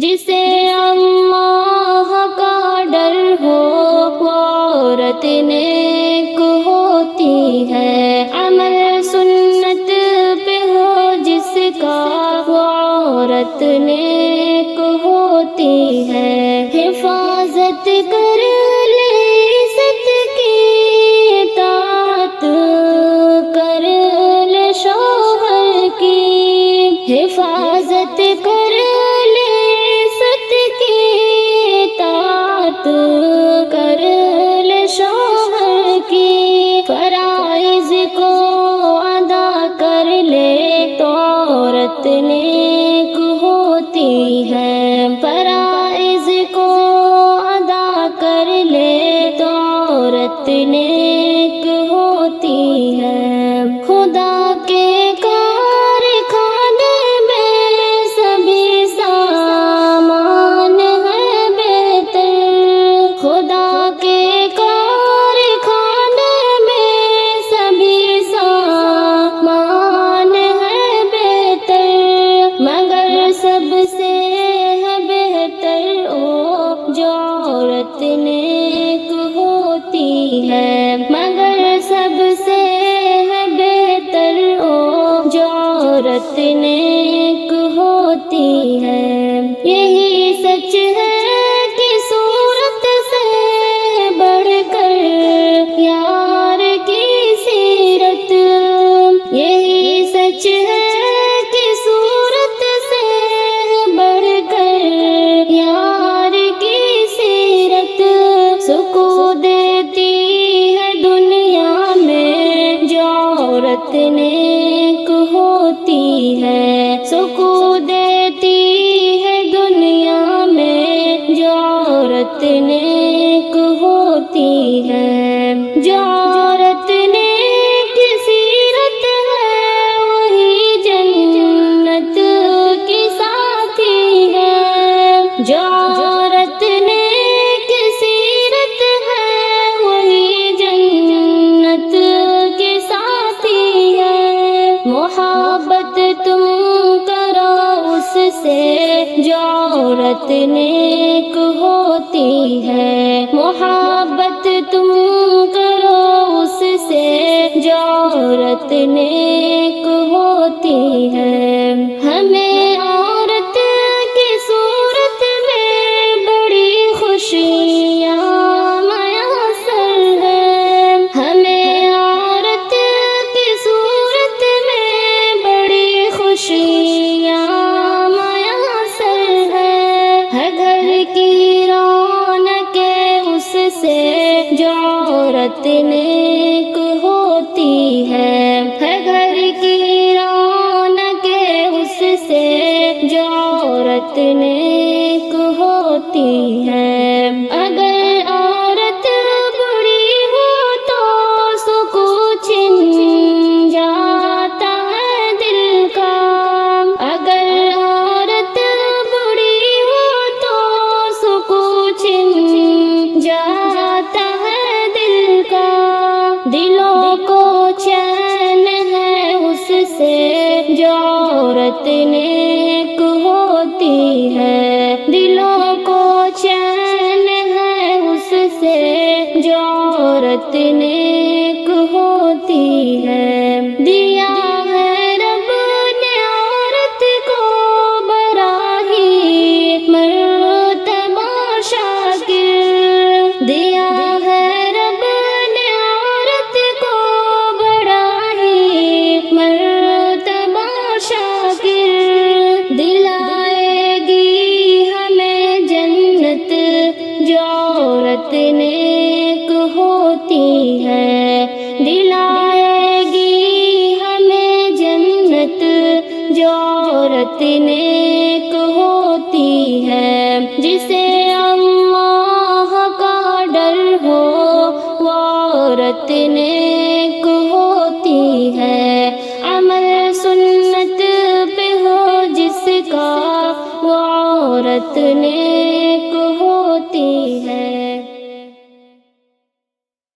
جسے اللہ کا ڈر ہو وہ عورت نیک ہوتی ہے، عمل سنت پہ ہو جس کا وہ عورت نیک ہوتی ہے، حفاظت کر لے عزت کی، اطاعت کر لے شوہر کی، حفاظت کر لے عزت کی، اطاعت کر لے شوہر کی، فرائض کو ادا کر لے تو عورت نیک ہوتی ہے، فرائض کو ادا کر لے تو عورت نیک ہوتی ہے، خدا کے کارخانے میں سبھی سامان ہے بہتر، خدا کے کارخانے میں سبھی سامان ہے بہتر، مگر سب سے ہے بہتر وہ جو عورت نیک ہوتی ہے، مگر سب سے ہے بہتر وہ جو عورت نیک ہوتی ہے، یہی سچ ہے کہ صورت سے بڑھ کر یار کی سیرت، یہی سچ ہے کہ صورت سے بڑھ کر یار کی سیرت، سکون دیتی ہے دنیا میں جو عورت نیک ہوتی ہے، سکون دیتی ہے دنیا میں جو عورت نیک ہوتی ہے، جو عورت نیک سیرت ہے وہی جنت کی ساتھی ہے، جو عورت نیک سیرت ہے وہی جنت کی ساتھی ہے، محبت تم کرو اس سے جو عورت نیک ہوتی ہے، محبت تم کرو اس سے جو عورت نیک ہوتی ہے، ہمیں عورت کی صورت میں بڑی خوشیاں میسر ہے، ہمیں عورت کی صورت میں بڑی خوشیاں میسر ہے، گھر کی رونق اس سے جو عورت نیک ہوتی ہے، گھر کی رونق اس سے جو عورت نیک ہوتی ہے، اگر عورت بری ہو تو سکون چھن جاتا ہے دل کا، اگر عورت بری ہو تو سکون چھن جاتا ہے دل کا، دلوں کو چین ہے اس سے جو عورت نیک ہوتی ہے، دلوں کو چین ہے اس سے جو عورت نیک ہوتی ہے، دیا ہے رب نے عورت کو بڑا ہی مرتبہ شاکر، دیا ہے رب نے عورت کو بڑا ہی مرتبہ شاکر، دلائے گی ہمیں جنت جو عورت نیک ہوتی ہے، دلائے گی ہمیں جنت جو عورت نیک ہوتی ہے، جسے